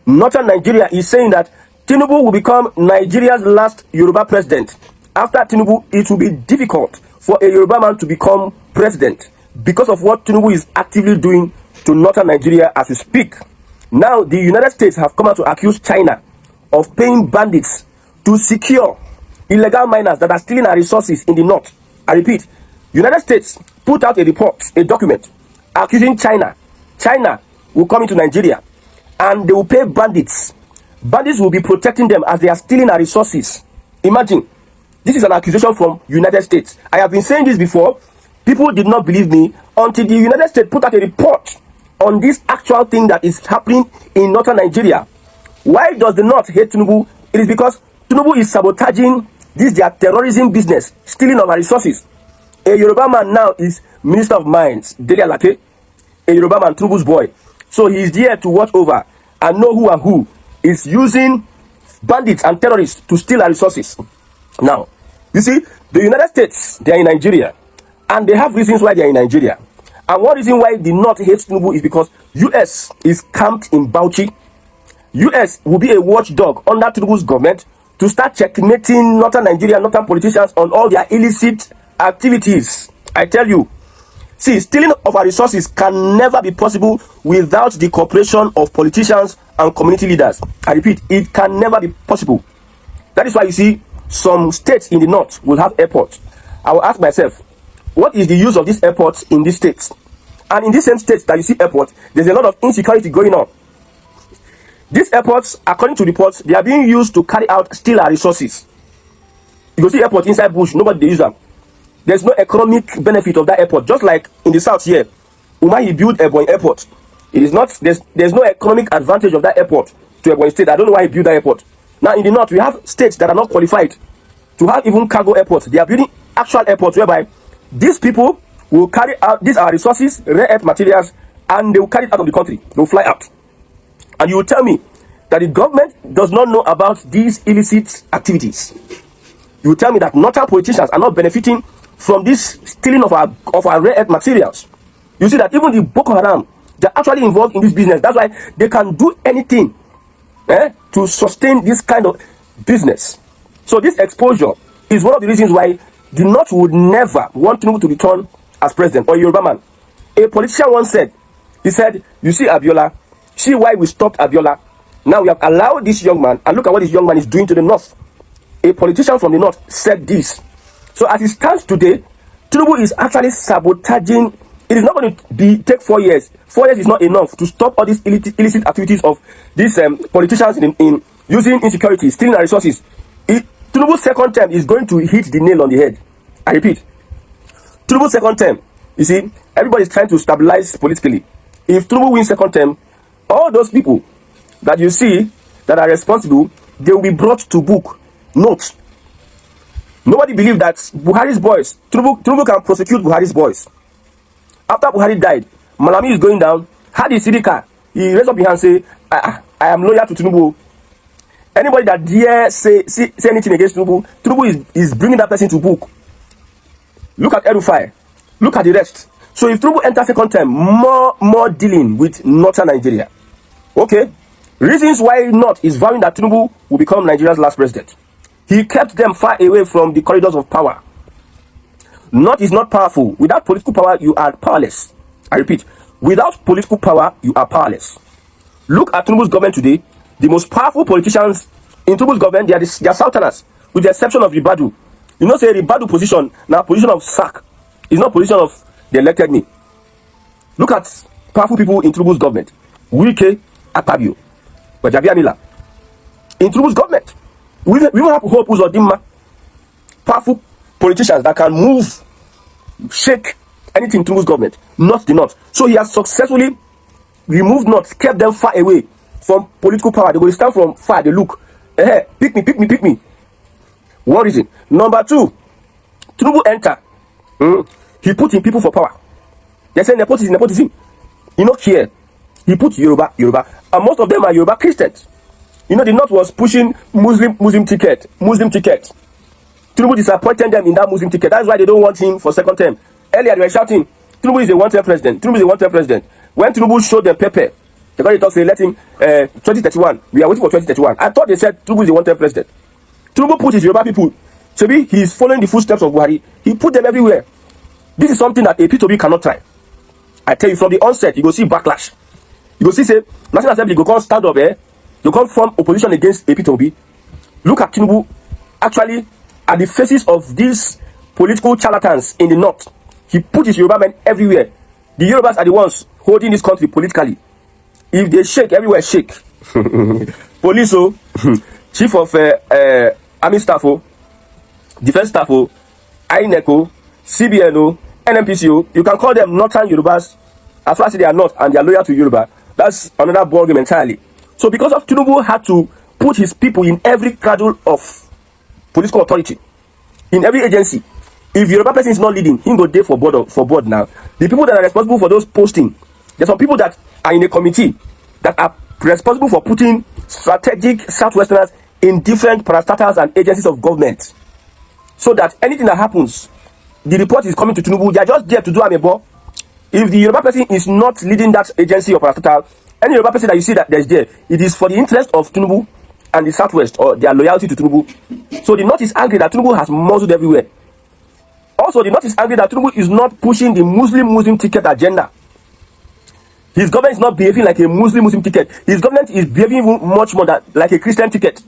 Northern Nigeria is saying that Tinubu will become Nigeria's last Yoruba president. After Tinubu, it will be difficult for a Yoruba man to become president because of what Tinubu is actively doing to Northern Nigeria as we speak. Now, the United States have come out to accuse China of paying bandits to secure illegal miners that are stealing our resources in the north. I repeat, United States put out a report, a document, accusing China. China will come into Nigeria and they will pay bandits. Bandits will be protecting them as they are stealing our resources. Imagine, this is an accusation from United States. I have been saying this before. People did not believe me until the United States put out a report on this actual thing that is happening in northern Nigeria. Why does the North hate Tinubu? It is because Tinubu is sabotaging this their terrorism business, stealing of our resources. A Yoruba man now is Minister of Mines, Dele Alake, a Yoruba man, Tinubu's boy. So he is there to watch over and know who and who is using bandits and terrorists to steal our resources. Now, you see, the United States, they are in Nigeria, and they have reasons why they are in Nigeria. And one reason why the North hates Tinubu is because US is camped in Bauchi. US will be a watchdog under Tinubu's government to start checkmating northern Nigeria, northern politicians on all their illicit activities. I tell you, see, stealing of our resources can never be possible without the cooperation of politicians and community leaders. I repeat, it can never be possible. That is why you see some states in the north will have airports. I will ask myself, what is the use of these airports in these states? And in these same states that you see airports, there's a lot of insecurity going on. These airports, according to reports, they are being used to carry out steal our resources. You go see airport inside bush, nobody they use them. There's no economic benefit of that airport. Just like in the south here, Umahi built Ebonyi airport. It is not, there's no economic advantage of that airport to Ebonyi state. I don't know why he built that airport. Now in the north, we have states that are not qualified to have even cargo airports. They are building actual airports whereby these people will carry out, these are resources, rare earth materials, and they will carry it out of the country. They will fly out. And you will tell me that the government does not know about these illicit activities. You will tell me that northern politicians are not benefiting from this stealing of our rare earth materials. You see that even the Boko Haram, they're actually involved in this business. That's why they can do anything to sustain this kind of business. So this exposure is one of the reasons why the North would never want Tinubu to return as president or Yoruba man. A politician once said, he said, you see Abiola, see why we stopped Abiola. Now we have allowed this young man, and look at what this young man is doing to the North. A politician from the North said this. So as it stands today, Tinubu is actually sabotaging. It is not going to take 4 years. 4 years is not enough to stop all these illicit activities of these politicians in using insecurity, stealing our resources. Tinubu's second term is going to hit the nail on the head. I repeat, Tinubu's second term, you see, everybody is trying to stabilize politically. If Tinubu wins second term, all those people that you see that are responsible, they will be brought to book. Note, nobody believed that Buhari's boys, Tinubu can prosecute Buhari's boys. After Buhari died, Malami is going down. Hadi Sidika, he raised up his hand and say, I am loyal to Tinubu. Anybody that dare say anything against Tinubu is bringing that person to book. Look at Erufai. Look at the rest. So if Tinubu enters second term, more dealing with northern Nigeria. Okay. Reasons why North is vowing that Tinubu will become Nigeria's last president. He kept them far away from the corridors of power. North is not powerful. Without political power, you are powerless. I repeat, without political power, you are powerless. Look at Tinubu's government today. The most powerful politicians in Tinubu's government, they are Southerners, with the exception of Ribadu. You know, say Ribadu position, now position of sack. It's not position of they elected me. Look at powerful people in Tinubu's government. Wike, Akpabio, Wajabiamila. In Tinubu's government, we will have Hope Uzodimma. Powerful politicians that can move, shake anything in Tinubu's government. Not the North. So he has successfully removed North, kept them far away from political power. They will stand from far, they look. Pick me. One reason. Number two, Tinubu enter. He put in people for power. They say nepotism. You know here, he put Yoruba. And most of them are Yoruba Christians. You know, the North was pushing Muslim ticket. Tinubu disappointed them in that Muslim ticket. That's why they don't want him for second term. Earlier they were shouting, Tinubu is a one-term president. When Tinubu showed them pepper, They got to talk, say, let him, 2031. We are waiting for 2031. I thought they said Tinubu is the wanted president. Tinubu put his Yoruba people. Maybe he's following the footsteps of Buhari. He put them everywhere. This is something that a P2B cannot try. I tell you, from the onset, you go see backlash. You go see, say, National Assembly go come stand up, you come from opposition against a P2B. Look at Tinubu, actually, at the faces of these political charlatans in the north. He put his Yoruba men everywhere. The Yorubas are the ones holding this country politically. If they shake, everywhere shake. Police, chief of army staff, defense staff, INEC, CBN, NMPC, you can call them northern Yorubas. As far as they are not and they are loyal to Yoruba, that's another ballgame entirely. So because of Tinubu had to put his people in every cradle of political authority, in every agency. If Yoruba person is not leading, he go there for board now. The people that are responsible for those posting, there's some people that are in a committee that are responsible for putting strategic Southwesterners in different parastatals and agencies of government. So that anything that happens, the report is coming to Tinubu. They are just there to do amebo. If the Yoruba person is not leading that agency or parastatal, any Yoruba person that you see that there's there, it is for the interest of Tinubu and the Southwest, or their loyalty to Tinubu. So the North is angry that Tinubu has muzzled everywhere. Also, the North is angry that Tinubu is not pushing the Muslim ticket agenda. His government is not behaving like a Muslim ticket. His government is behaving much more than like a Christian ticket.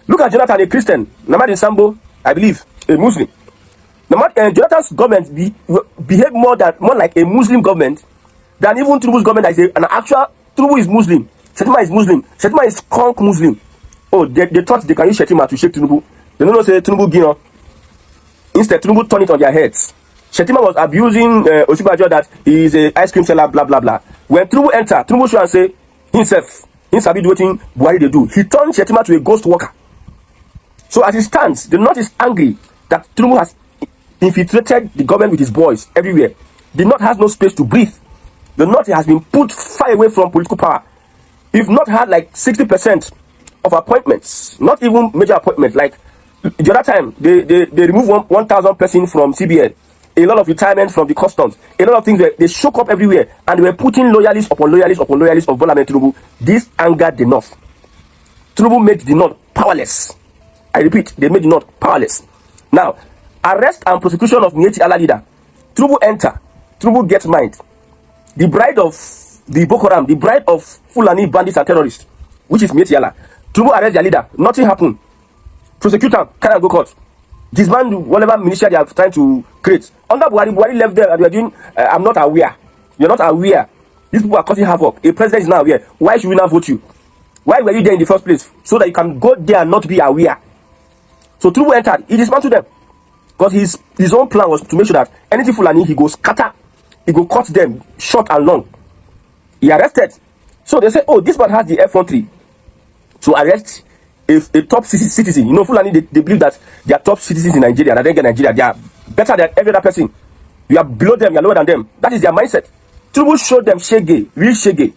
Look at Jonathan, a Christian. Namadi Sambo, I believe, a Muslim. Jonathan's government behave more like a Muslim government than even Tinubu's government that is an actual. Tinubu is Muslim. Shetima is Muslim. Shetima is conk Muslim. Oh, they thought they can use Shetima to shake Tinubu. They don't know say Tinubu Gino. Instead, Tinubu turned it on their heads. Shetima was abusing Osibajo that he is a ice cream seller, blah blah blah. When Tinubu entered, Tinubu should say himself, he sabi do wetin Buhari they do. He turned Shetima to a ghost worker. So as it stands, the North is angry that Tinubu has infiltrated the government with his boys everywhere. The North has no space to breathe. The North has been put far away from political power. If not had like 60% of appointments, not even major appointments, like the other time, they removed 1,000 persons from CBN, a lot of retirement from the customs, a lot of things, they shook up everywhere, and they were putting loyalists upon loyalists upon loyalists of Bola Ahmed Tinubu. This angered the North. Tinubu made the North powerless. I repeat, they made the North powerless. Now, arrest and prosecution of Miyetti Allah leader. Tinubu enter. Tinubu gets mind. The bride of the Boko Haram, the bride of Fulani bandits and terrorists, which is Miyetti Allah. Tinubu arrest their leader. Nothing happened. Prosecutor cannot go court. Disband whatever militia they are trying to create. Under Buhari left there and they are doing, I'm not aware. You're not aware. These people are causing havoc. A president is not aware. Why should we not vote you? Why were you there in the first place? So that you can go there and not be aware. So Tinubu entered. He dismantled them. Because his own plan was to make sure that anything Fulani, he goes scatter. He go cut them short and long. He arrested. So they say, oh, this man has the F-13 to arrest a top citizen. You know, Fulani, they believe that they are top citizens in Nigeria. That they get Nigeria. They are better than every other person. You are below them, you are lower than them. That is their mindset. Tinubu showed them shege, real shege.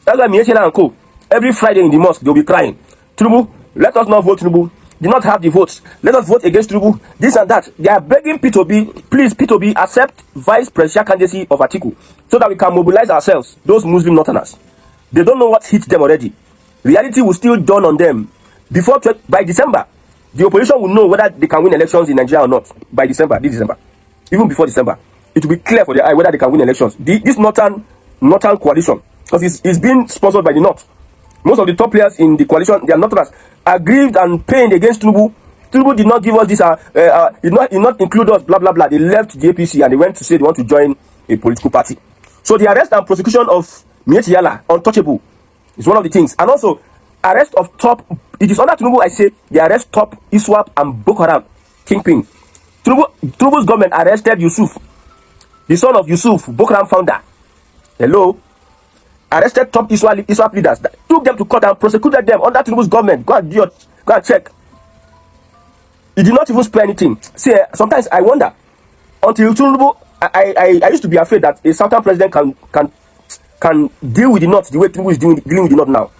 That's why Miyetti and Co. Every Friday in the mosque, they'll be crying. Tinubu, let us not vote Tinubu. Do not have the votes. Let us vote against Tinubu. This and that. They are begging P2B, please P2B accept vice presidential candidacy of Atiku so that we can mobilize ourselves, those Muslim northerners. They don't know what hit them already. Reality will still dawn on them. By December, the opposition will know whether they can win elections in Nigeria or not. By December, this December. Even before December. It will be clear for their eye whether they can win elections. This northern coalition, because it's being sponsored by the North. Most of the top players in the coalition, they are northerners, aggrieved and pained against Tinubu. Tinubu did not give us this, did not include us, blah, blah, blah. They left the APC and they went to say they want to join a political party. So the arrest and prosecution of Miyetti Allah, untouchable, is one of the things. And also, arrest of top, it is under Tinubu, I say, the arrest top ISWAP and Boko Haram kingpin. Tinubu's government arrested Yusuf, the son of Yusuf, Boko Haram founder. Hello? Arrested top ISWAP leaders, took them to court and prosecuted them under Tinubu's government. Go and check. He did not even spare anything. See, sometimes I wonder, until Tinubu, I used to be afraid that a Southern president can deal with the North the way Tinubu is dealing with the North now.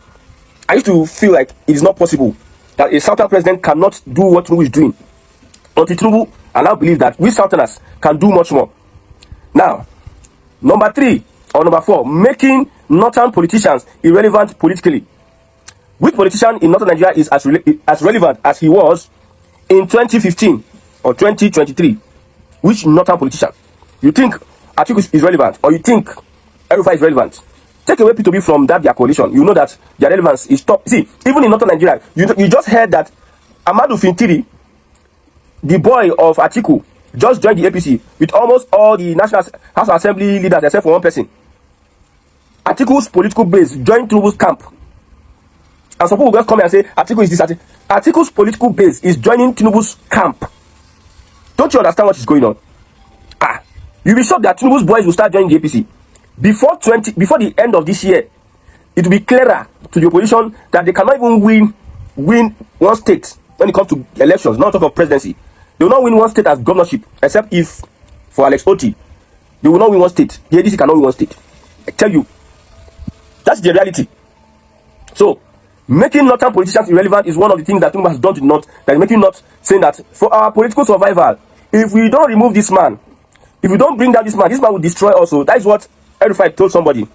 I used to feel like it is not possible that a Southern president cannot do what Tinubu is doing. Until Tinubu, I now believe that we Southerners can do much more. Now, number 3 or number 4, making northern politicians irrelevant politically? Which politician in northern Nigeria is as relevant as he was in 2015 or 2023? Which northern politician? You think Atiku is relevant, or you think El-Rufai is relevant? Take away P2B from that their coalition, you know that their relevance is top. See, even in northern Nigeria, you just heard that Amadu Fintiri, the boy of Atiku, just joined the APC with almost all the National House of Assembly leaders except for one person. Atiku's political base joined Tinubu's camp. And some people just come and say, Atiku is this. Atiku's political base is joining Tinubu's camp. Don't you understand what is going on? You'll be shocked that Tinubu's boys will start joining the APC. Before the end of this year, it will be clearer to the opposition that they cannot even win one state when it comes to elections, not talk of presidency. They will not win one state as governorship, except if for Alex Oti, they will not win one state. The ADC cannot win one state. I tell you, that's the reality. So, making northern politicians irrelevant is one of the things that Tinubu has done to the north, that is making north saying that for our political survival, if we don't remove this man, if we don't bring down this man will destroy also. That is what El-Rufai told somebody.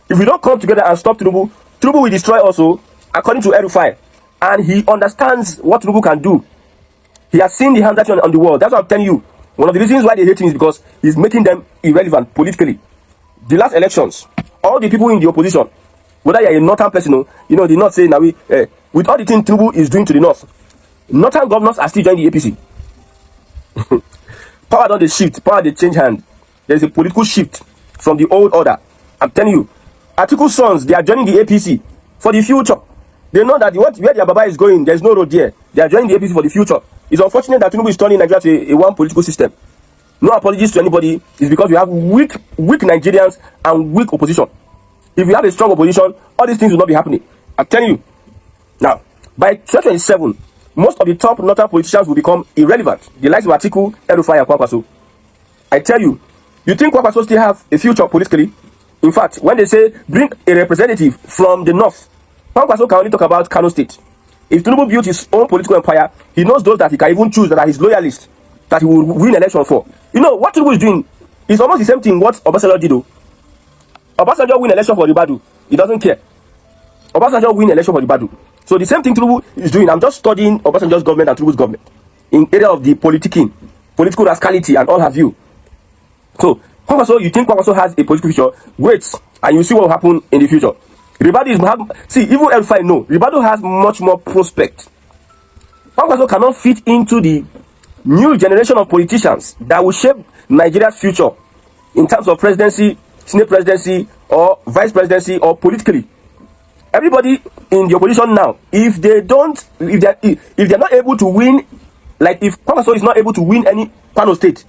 If we don't come together and stop Tinubu, Tinubu will destroy also, according to El-Rufai. And he understands what Tinubu can do. He has seen the handwriting on the wall. That's what I'm telling you. One of the reasons why they hate him is because he's making them irrelevant politically. The last elections, all the people in the opposition, whether you're a northern person, they not say now with all the things Tinubu is doing to the north, northern governors are still joining the APC. Power don't they shift, power they change hand. There's a political shift from the old order. I'm telling you, Atiku's sons, they are joining the APC for the future. They know that where their baba is going, there's no road there. They are joining the APC for the future. It's unfortunate that Tinubu is turning Nigeria to a one political system. No apologies to anybody. It's because we have weak Nigerians and weak opposition. If we have a strong opposition, all these things will not be happening. I'm telling you. Now, by 2027, most of the top northern politicians will become irrelevant. The likes of Atiku, El-Rufai, and Kwankwaso. I tell you, you think Kwankwaso still have a future politically? In fact, when they say bring a representative from the north, Kwankwaso can only talk about Kano State. If Tinubu built his own political empire, he knows those that he can even choose that are his loyalists, that he will win election for. You know, what Tinubu is doing is almost the same thing what Obasanjo did. Obasanjo win election for Ribadu. He doesn't care. Obasanjo win election for Ribadu. So the same thing Tinubu is doing. I'm just studying Obasanjo's government and Tinubu's government in area of the politicking, political rascality and all have you. So, Kwankwaso, you think Kwankwaso has a political future? Wait, and you see what will happen in the future. Ribadu is see, even El-Rufai no. Ribadu has much more prospect. Kwankwaso cannot fit into the new generation of politicians that will shape Nigeria's future in terms of presidency, senate presidency, or vice presidency, or politically. Everybody in the opposition now, if they're not able to win, like if Kwankwaso is not able to win any Kano state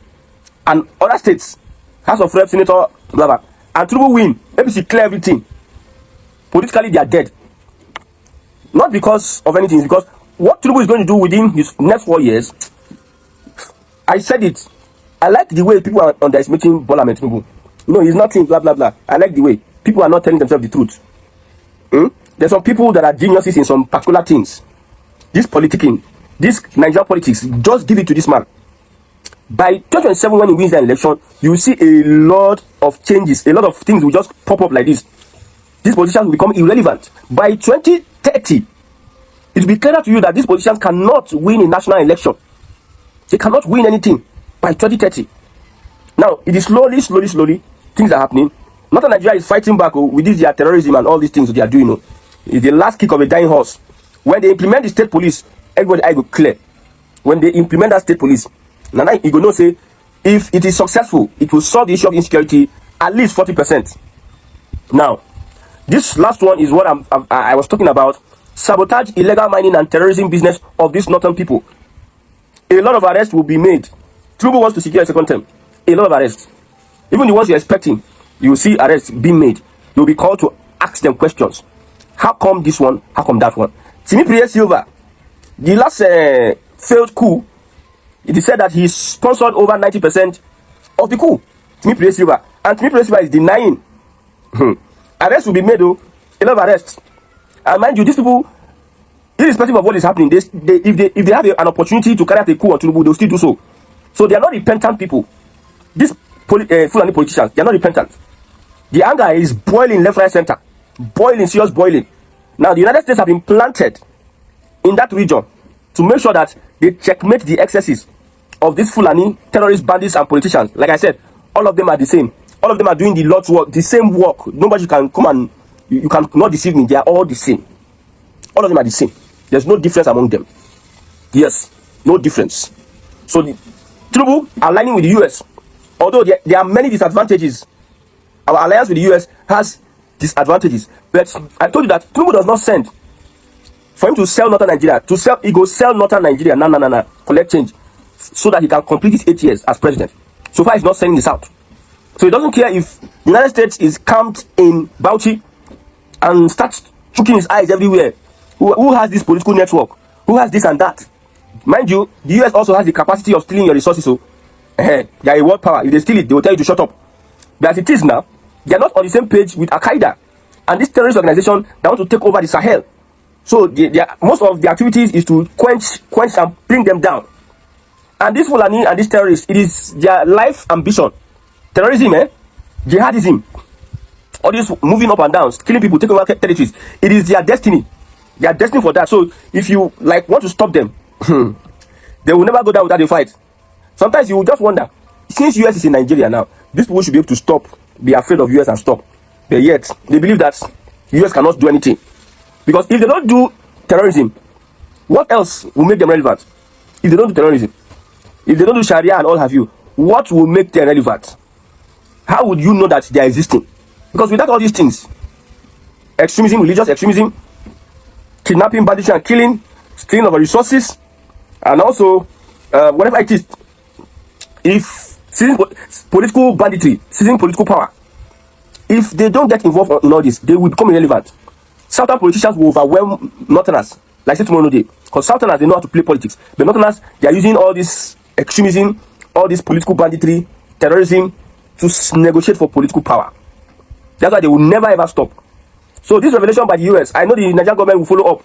and other states, House of Reps, Senator, blah blah, and Tinubu win, APC clear everything. Politically, they are dead. Not because of anything, it's because what Tinubu is going to do within his next 4 years. I said it. I like the way people are underestimating Bola Ahmed Tinubu. No, he's nothing, blah blah blah. I like the way people are not telling themselves the truth. There's some people that are geniuses in some particular things. This politicking, this Nigerian politics, just give it to this man. By 2027, when he wins the election, you will see a lot of changes. A lot of things will just pop up like this. These politicians will become irrelevant. By 2030, it will be clear to you that these politicians cannot win a national election. They cannot win anything by 2030. Now, it is slowly, things are happening. Northern Nigeria is fighting back with this their terrorism and all these things they are doing. It's the last kick of a dying horse. When they implement the state police, everybody I go clear. When they implement that state police, now you go know say, if it is successful, it will solve the issue of insecurity at least 40%. Now, this last one is what I was talking about. Sabotage illegal mining and terrorism business of these northern people. A lot of arrests will be made. Tinubu wants to secure a second term. A lot of arrests. Even the ones you're expecting, you will see arrests being made. You'll be called to ask them questions. How come this one? How come that one? Timi Silva, the last failed coup, it is said that he sponsored over 90% of the coup. Timi Silva. And Timi Silva is denying. Arrests will be made, though. A lot of arrests. And mind you, these people, irrespective of what is happening, if they have an opportunity to carry out a coup on Tinubu, they'll still do so. So they are not repentant people. These Fulani politicians, they are not repentant. The anger is boiling left, right, center. Boiling, serious boiling. Now, the United States have been planted in that region to make sure that they checkmate the excesses of these Fulani terrorist bandits and politicians. Like I said, all of them are the same. All of them are doing the Lord's work, the same work. Nobody can come and you can not deceive me. They are all the same. All of them are the same. There's no difference among them. Yes, no difference. So the Tinubu aligning with the US, although there are many disadvantages, our alliance with the US has disadvantages. But I told you that Tinubu does not send for him to sell northern Nigeria. To sell, he go sell northern Nigeria. No. Collect change so that he can complete his 8 years as president. So far, he's not sending this out. So he doesn't care if the United States is camped in Bauchi and starts choking his eyes everywhere. Who has this political network? Who has this and that? Mind you, the US also has the capacity of stealing your resources. So they are a world power. If they steal it, they will tell you to shut up. But as it is now, they are not on the same page with Al-Qaeda and this terrorist organization that want to take over the Sahel. So most of the activities is to quench and bring them down. And this Fulani and this terrorists, it is their life ambition. Terrorism, jihadism, all this moving up and down, killing people, taking over territories. It is their destiny. They are destined for that. So if you want to stop them, they will never go down without a fight. Sometimes you will just wonder, since US is in Nigeria now, these people should be able to stop, be afraid of US and stop. But yet, they believe that US cannot do anything. Because if they don't do terrorism, what else will make them relevant? If they don't do terrorism, if they don't do Sharia and all have you, what will make them relevant? How would you know that they are existing? Because without all these things, extremism, religious extremism, kidnapping, banditry and killing, stealing of resources, and also whatever it is, if seizing political banditry, seizing political power, if they don't get involved in all this, they will become irrelevant. Southern politicians will overwhelm Northerners, like say tomorrow day, because Southerners, they know how to play politics, but Northerners, they are using all this extremism, all this political banditry, terrorism to negotiate for political power. That's why they will never ever stop. So this revelation by the US, I know the Nigerian government will follow up,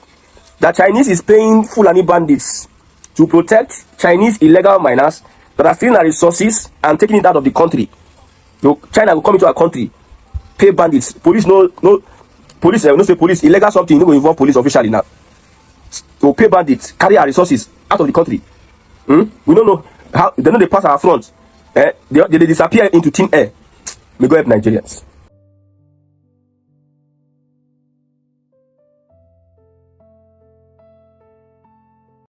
that Chinese is paying Fulani bandits to protect Chinese illegal miners that are stealing our resources and taking it out of the country. So China will come into our country, pay bandits. Police police say police illegal something, no go involve police officially now. So pay bandits, carry our resources out of the country. We don't know how they know they pass our front. They disappear into thin air. May God help Nigerians.